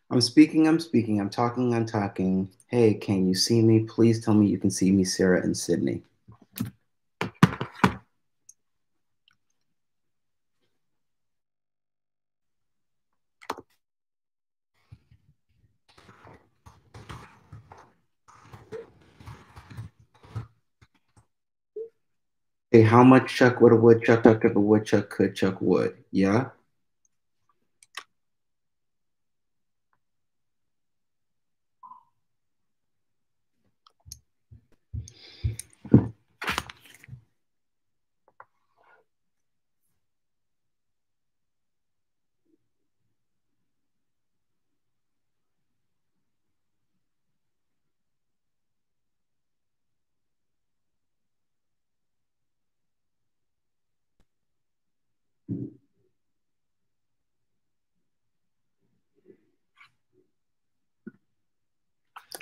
I'm speaking, I'm speaking, I'm talking, I'm talking. Hey, can you see me? Please tell me you can see me, Sarah and Sydney. Hey, how much chuck would a woodchuck chuck if a woodchuck could chuck wood? Yeah?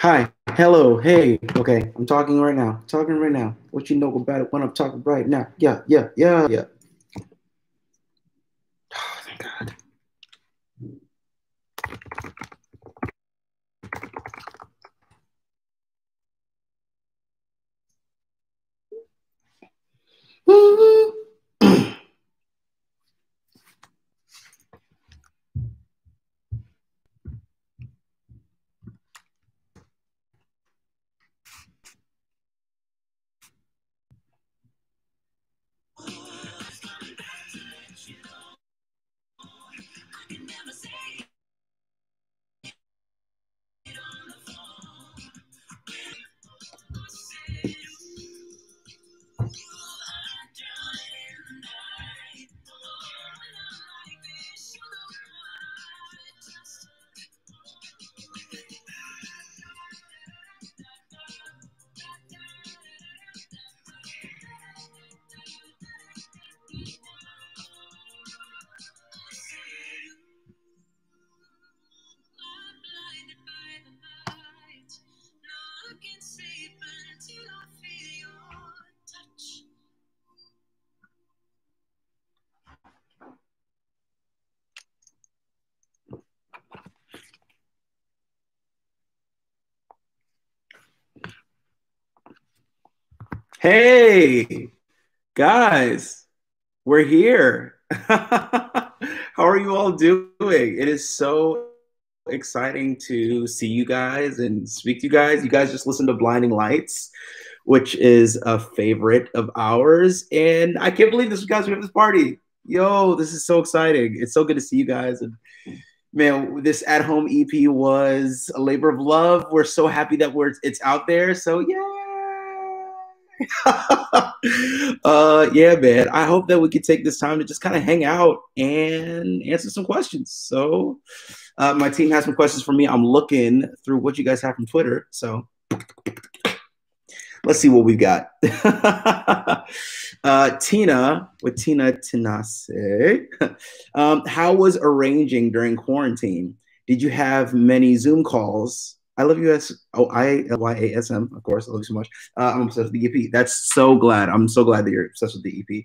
Hi, hello, hey, okay, I'm talking right now. Talking right now. What you know about it when I'm talking right now? Yeah, yeah, yeah, yeah. Oh, thank God. Hey, guys, we're here. How are you all doing? It is so exciting to see you guys and speak to you guys. You guys just listened to Blinding Lights, which is a favorite of ours. And I can't believe this, guys. We have this party. Yo, this is so exciting. It's so good to see you guys. And man, this at-home EP was a labor of love. We're so happy that it's out there. So yeah. Yeah, man. I hope that we could take this time to just kind of hang out and answer some questions. So, my team has some questions for me. I'm looking through what you guys have from Twitter. So, let's see what we've got. Tina, with Tina Tinase, how was arranging during quarantine? Did you have many Zoom calls? I love you as ILYASM, of course. I love you so much. I'm obsessed with the EP. That's so glad. I'm so glad that you're obsessed with the EP.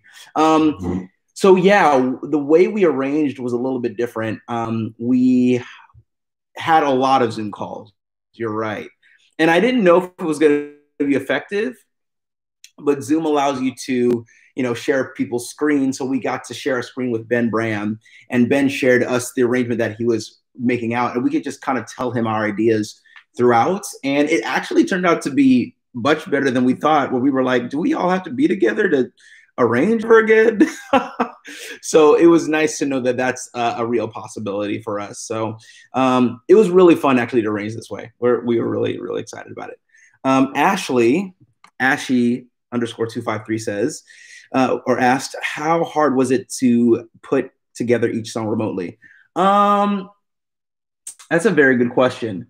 So yeah, the way we arranged was a little bit different. We had a lot of Zoom calls. You're right, and I didn't know if it was going to be effective, but Zoom allows you to, share people's screens. So we got to share a screen with Ben Bram, and Ben shared us the arrangement that he was making out, and we could just kind of tell him our ideas throughout. And it actually turned out to be much better than we thought. Where we were like, do we all have to be together to arrange her again? So it was nice to know that that's a real possibility for us. So it was really fun actually to arrange this way. We were really, really excited about it. Ashy underscore 253 says, or asked, how hard was it to put together each song remotely? That's a very good question.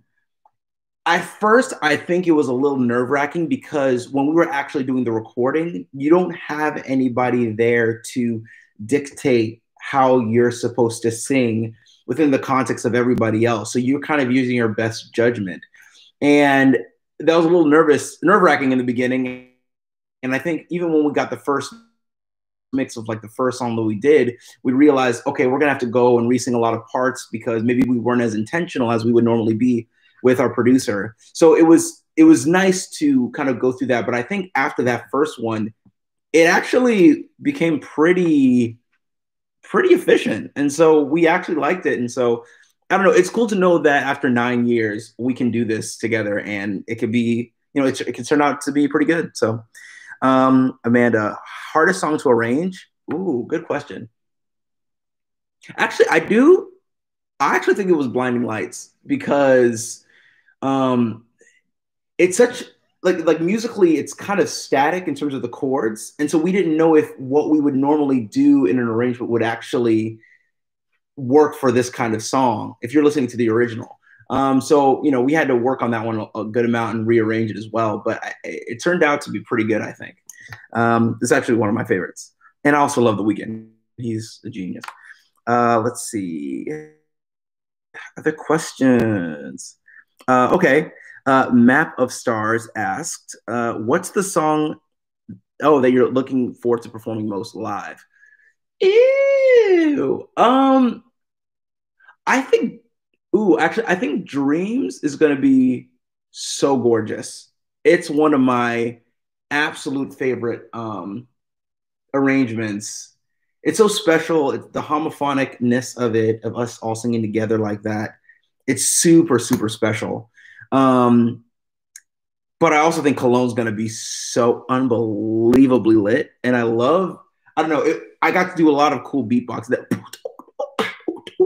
At first, I think it was a little nerve wracking because when we were actually doing the recording, you don't have anybody there to dictate how you're supposed to sing within the context of everybody else. So you're kind of using your best judgment. And that was a little nerve wracking in the beginning. And I think even when we got the first mix of like the first song that we did, we realized, okay, we're gonna have to go and re-sing a lot of parts because maybe we weren't as intentional as we would normally be with our producer. So it was nice to kind of go through that. But I think after that first one, it actually became pretty efficient. And so we actually liked it. And so I don't know, it's cool to know that after 9 years, we can do this together and it could be, you know, it can turn out to be pretty good. So Amanda, hardest song to arrange? Ooh, good question. Actually, I actually think it was Blinding Lights because um, it's such like musically it's kind of static in terms of the chords, and so we didn't know if what we would normally do in an arrangement would actually work for this kind of song if you're listening to the original. So you know we had to work on that one a good amount and rearrange it as well, but it turned out to be pretty good, I think. It's actually one of my favorites, and I also love The Weeknd. He's a genius. Let's see other questions. Okay. Map of Stars asked, what's the song that you're looking forward to performing most live? Ew. I think actually I think Dreams is gonna be so gorgeous. It's one of my absolute favorite arrangements. It's so special. It's the homophonicness of it, of us all singing together like that. It's super, super special. Um, but I also think Cologne's going to be so unbelievably lit. And I don't know, I got to do a lot of cool beatbox that,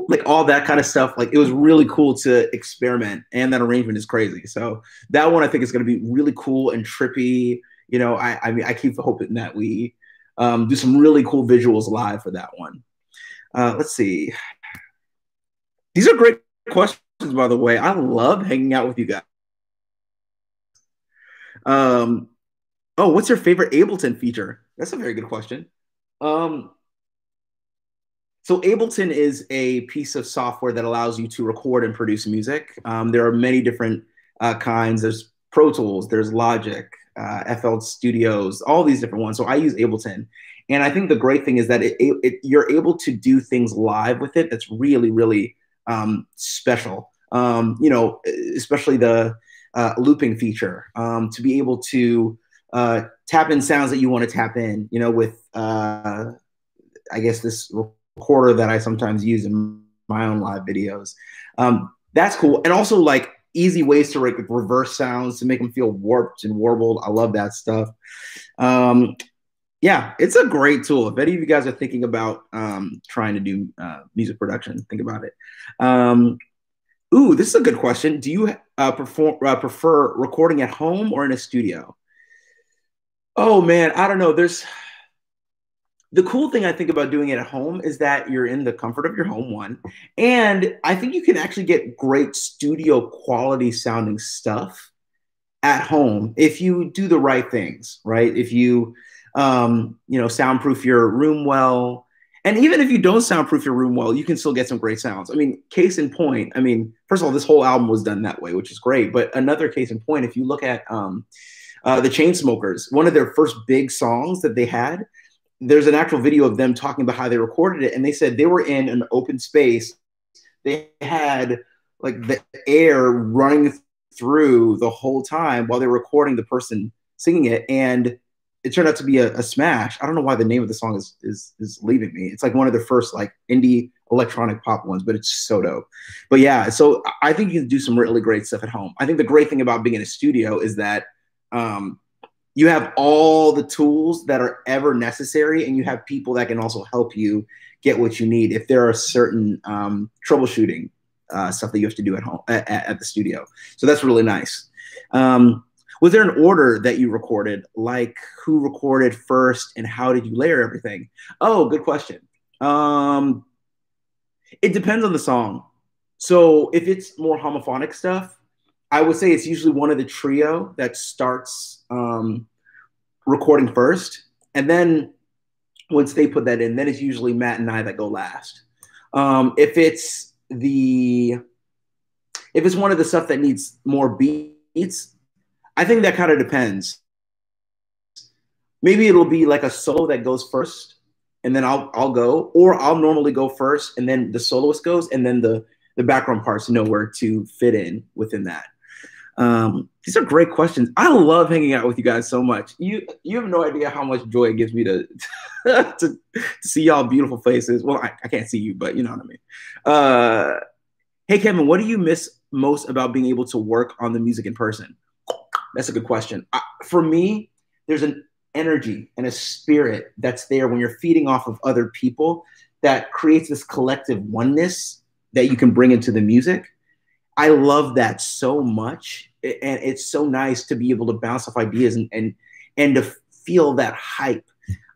like all that kind of stuff. Like it was really cool to experiment. And that arrangement is crazy. So that one I think is going to be really cool and trippy. You know, I mean, I keep hoping that we do some really cool visuals live for that one. Let's see. These are great questions, by the way. I love hanging out with you guys. Oh, what's your favorite Ableton feature? That's a very good question. Um, so Ableton is a piece of software that allows you to record and produce music. There are many different kinds. There's Pro Tools, there's Logic, FL Studios, all these different ones. So I use Ableton. And I think the great thing is that you're able to do things live with it that's really, really special. You know, especially the looping feature, to be able to tap in sounds that you want to tap in, you know, with, I guess, this recorder that I sometimes use in my own live videos. That's cool. And also like easy ways to like reverse sounds to make them feel warped and warbled. I love that stuff. Yeah, it's a great tool. If any of you guys are thinking about trying to do music production, think about it. Ooh, this is a good question. Do you prefer recording at home or in a studio? Oh man, I don't know. The cool thing I think about doing it at home is that you're in the comfort of your home, one. And I think you can actually get great studio quality sounding stuff at home if you do the right things, right? If you, you know, soundproof your room well. And even if you don't soundproof your room well, you can still get some great sounds. I mean, case in point, I mean, first of all, this whole album was done that way, which is great. But another case in point, if you look at the Chainsmokers, one of their first big songs that they had, there's an actual video of them talking about how they recorded it. And they said they were in an open space. They had like the air running through the whole time while they were recording the person singing it. And it turned out to be a smash. I don't know why the name of the song is leaving me. It's like one of the first like indie electronic pop ones, but it's so dope. But yeah, so I think you can do some really great stuff at home. I think the great thing about being in a studio is that you have all the tools that are ever necessary, and you have people that can also help you get what you need if there are certain troubleshooting stuff that you have to do at home at the studio. So that's really nice. Was there an order that you recorded, like who recorded first and how did you layer everything? Oh, good question. It depends on the song. So if it's more homophonic stuff, I would say it's usually one of the trio that starts recording first. And then once they put that in, then it's usually Matt and I that go last. If it's one of the stuff that needs more beats, I think that kind of depends. Maybe it'll be like a solo that goes first, and then I'll go, or I'll normally go first, and then the soloist goes, and then the background parts know where to fit in within that. These are great questions. I love hanging out with you guys so much. You have no idea how much joy it gives me to to see y'all beautiful faces. Well, I can't see you, but you know what I mean. Hey Kevin, what do you miss most about being able to work on the music in person? That's a good question. For me, there's an energy and a spirit that's there when you're feeding off of other people that creates this collective oneness that you can bring into the music. I love that so much. And it's so nice to be able to bounce off ideas and to feel that hype.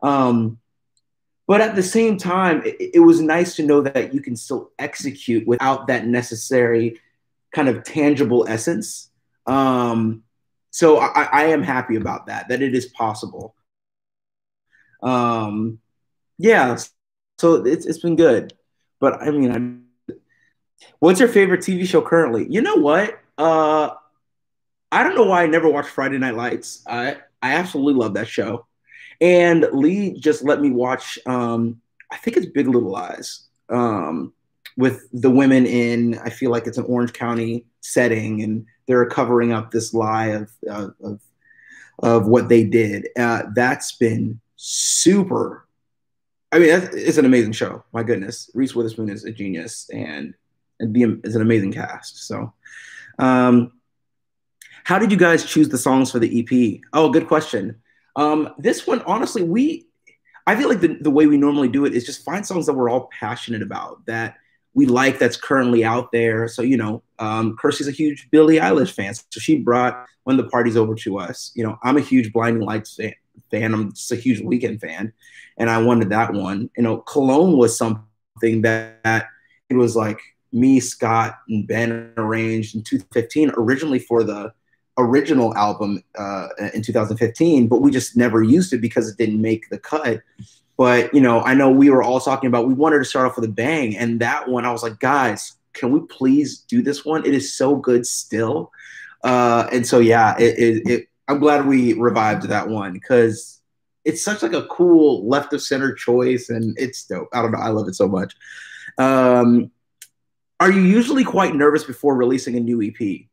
But at the same time, it was nice to know that you can still execute without that necessary kind of tangible essence. So I am happy about that it is possible. Yeah, so it's been good. But I mean, what's your favorite TV show currently? You know what? I don't know why I never watched Friday Night Lights. I absolutely love that show. And Lee just let me watch, I think it's Big Little Lies, with the women in, I feel like it's an Orange County setting, and they're covering up this lie of what they did. That's been super. I mean, it's an amazing show. My goodness. Reese Witherspoon is a genius, and it's an amazing cast. So, how did you guys choose the songs for the EP? Oh, good question. This one, honestly, I feel like the way we normally do it is just find songs that we're all passionate about, that we like, that's currently out there. So, you know, Kirsty's a huge Billie Eilish fan, so she brought When the Party's Over to us. You know, I'm a huge Blinding Lights fan. I'm just a huge Weeknd fan, and I wanted that one. You know, Cologne was something that it was like me, Scott, and Ben arranged in 2015, originally for the original album in 2015, but we just never used it because it didn't make the cut. But, you know, I know we were all talking about, we wanted to start off with a bang. And that one, I was like, guys, can we please do this one? It is so good still. And so, yeah, I'm glad we revived that one, because it's such like a cool left of center choice, and it's dope. I don't know. I love it so much. Are you usually quite nervous before releasing a new EP?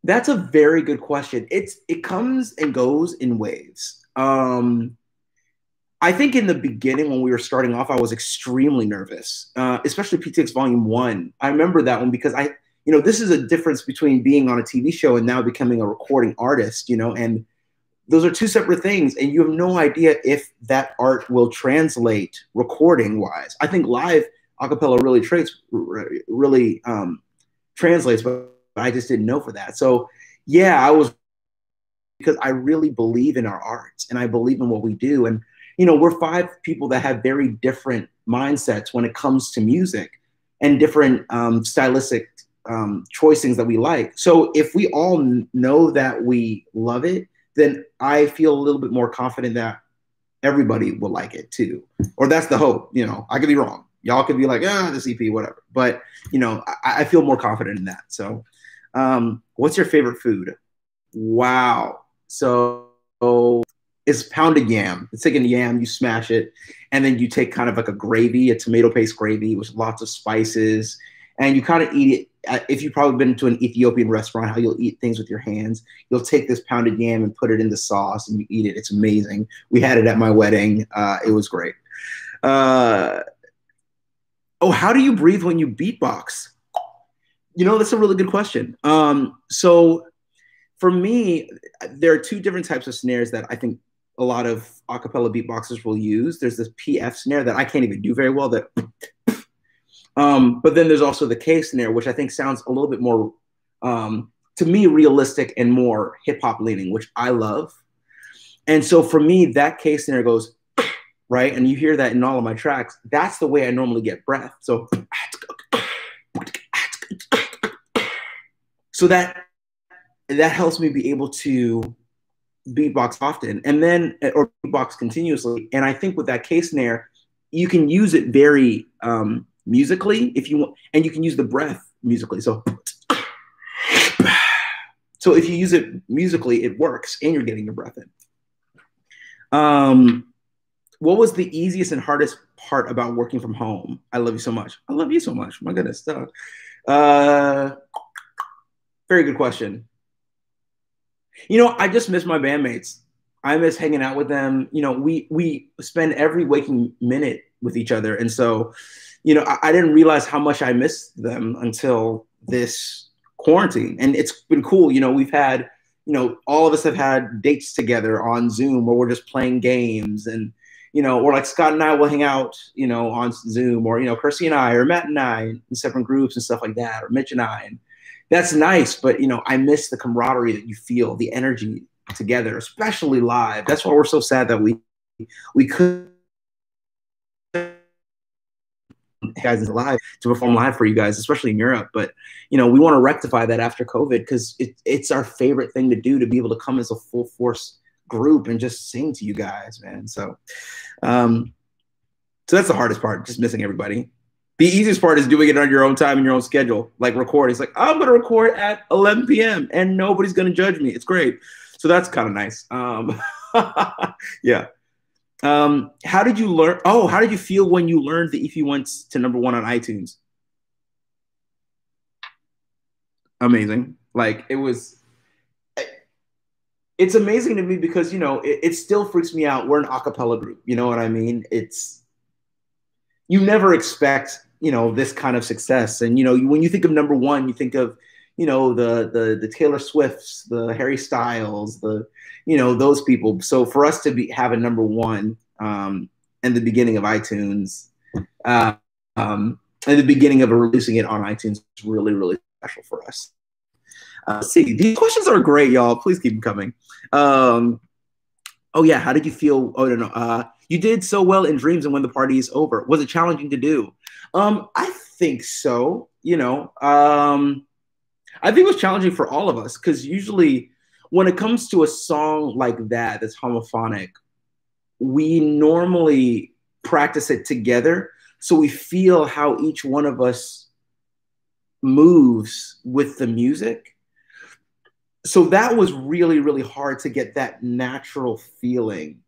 That's a very good question. It comes and goes in waves. I think in the beginning, when we were starting off, I was extremely nervous, especially PTX Volume 1. I remember that one because this is a difference between being on a TV show and now becoming a recording artist, and those are two separate things, and you have no idea if that art will translate recording wise. I think live acapella really translates, but I just didn't know for that. So yeah, because I really believe in our arts and I believe in what we do. And, we're 5 people that have very different mindsets when it comes to music and different stylistic choicings that we like. So if we all know that we love it, then I feel a little bit more confident that everybody will like it too. Or that's the hope. I could be wrong. Y'all could be like, this EP, whatever. But, I feel more confident in that. So what's your favorite food? Wow. So it's pounded yam. It's taking yam, you smash it, and then you take kind of like a gravy, a tomato paste gravy with lots of spices, and you kind of eat it. If you've probably been to an Ethiopian restaurant, how you'll eat things with your hands, you'll take this pounded yam and put it in the sauce and you eat it. It's amazing. We had it at my wedding. It was great. How do you breathe when you beatbox? That's a really good question. So for me, there are 2 different types of snares that I think a lot of acapella beatboxers will use. There's this PF snare that I can't even do very well, but then there's also the K snare, which I think sounds a little bit more, to me, realistic and more hip hop leaning, which I love. And so for me, that K snare goes, right? And you hear that in all of my tracks. That's the way I normally get breath. So that helps me be able to beatbox often, and then or beatbox continuously. And I think with that K snare, you can use it very musically if you want, and you can use the breath musically. So if you use it musically, it works, and you're getting your breath in. What was the easiest and hardest part about working from home? I love you so much. I love you so much. My goodness. Uh, very good question. I just miss my bandmates. I miss hanging out with them. We spend every waking minute with each other, and so, I didn't realize how much I missed them until this quarantine, and it's been cool. We've had, all of us have had dates together on Zoom where we're just playing games, and or like Scott and I will hang out, on Zoom, or Kirsty and I, or Matt and I in separate groups and stuff like that, or Mitch and I, and that's nice. But I miss the camaraderie that you feel, the energy together, especially live. That's why we're so sad that we could guys live to perform live for you guys, especially in Europe. But we want to rectify that after COVID, because it's our favorite thing to do, to be able to come as a full force group and just sing to you guys, man. So that's the hardest part, just missing everybody. The easiest part is doing it on your own time and your own schedule, like record. It's like, I'm going to record at 11 p.m. and nobody's going to judge me. It's great. So that's kind of nice. Yeah. How did you learn? Oh, how did you feel when you learned that if you went to #1 on iTunes? Amazing. Like, it's amazing to me because, it still freaks me out. We're an a cappella group. You know what I mean? You never expect, this kind of success. And, when you think of #1, you think of, the Taylor Swifts, the Harry Styles, those people. So for us to have a #1 in the beginning of iTunes, and the beginning of releasing it on iTunes is really, really special for us. Let's see. These questions are great, y'all. Please keep them coming. Oh, yeah. How did you feel? Oh, no. You did so well in Dreams and When the Party is Over. Was it challenging to do? I think so. I think it was challenging for all of us, because usually when it comes to a song like that's homophonic, we normally practice it together, so we feel how each one of us moves with the music. So that was really, really hard to get that natural feeling.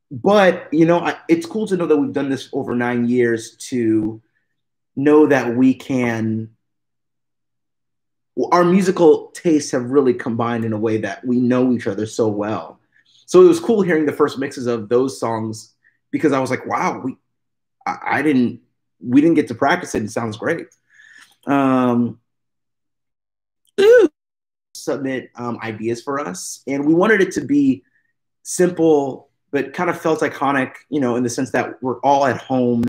But, it's cool to know that we've done this over 9 years, to know that our musical tastes have really combined in a way that we know each other so well. So it was cool hearing the first mixes of those songs, because I was like, wow, we didn't get to practice it. It sounds great. Submit ideas for us, and we wanted it to be simple, but kind of felt iconic, in the sense that we're all at home.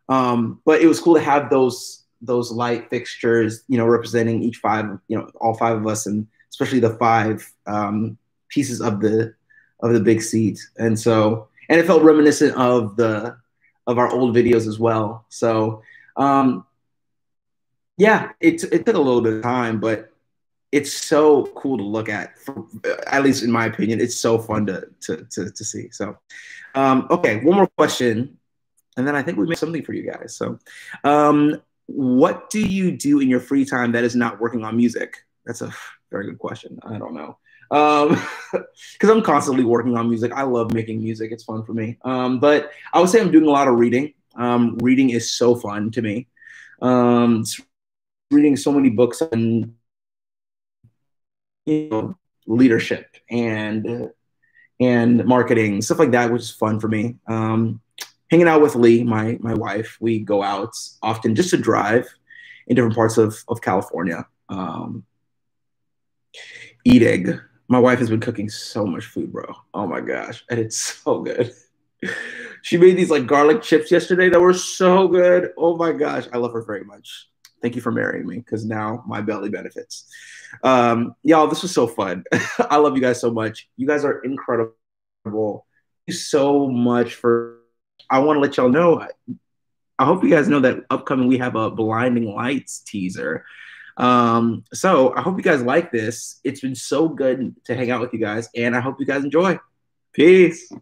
But it was cool to have those light fixtures, representing each all 5 of us, and especially the 5 pieces of the big seat. And it felt reminiscent of our old videos as well. So yeah, it took a little bit of time, but it's so cool to look at least in my opinion. It's so fun to see. So okay, one more question, and then I think we made something for you guys. So what do you do in your free time that is not working on music? That's a very good question. I don't know. Because I'm constantly working on music. I love making music. It's fun for me. But I would say I'm doing a lot of reading. Reading is so fun to me. Reading so many books on leadership and marketing, stuff like that, which is fun for me. Hanging out with Lee, my wife, we go out often just to drive in different parts of California. Eating. My wife has been cooking so much food, bro. Oh my gosh. And it's so good. She made these like garlic chips yesterday that were so good. Oh my gosh. I love her very much. Thank you for marrying me, because now my belly benefits. Y'all, this was so fun. I love you guys so much. You guys are incredible. Thank you so much for. I want to let y'all know, I hope you guys know that upcoming we have a Blinding Lights teaser. So I hope you guys like this. It's been so good to hang out with you guys, and I hope you guys enjoy. Peace.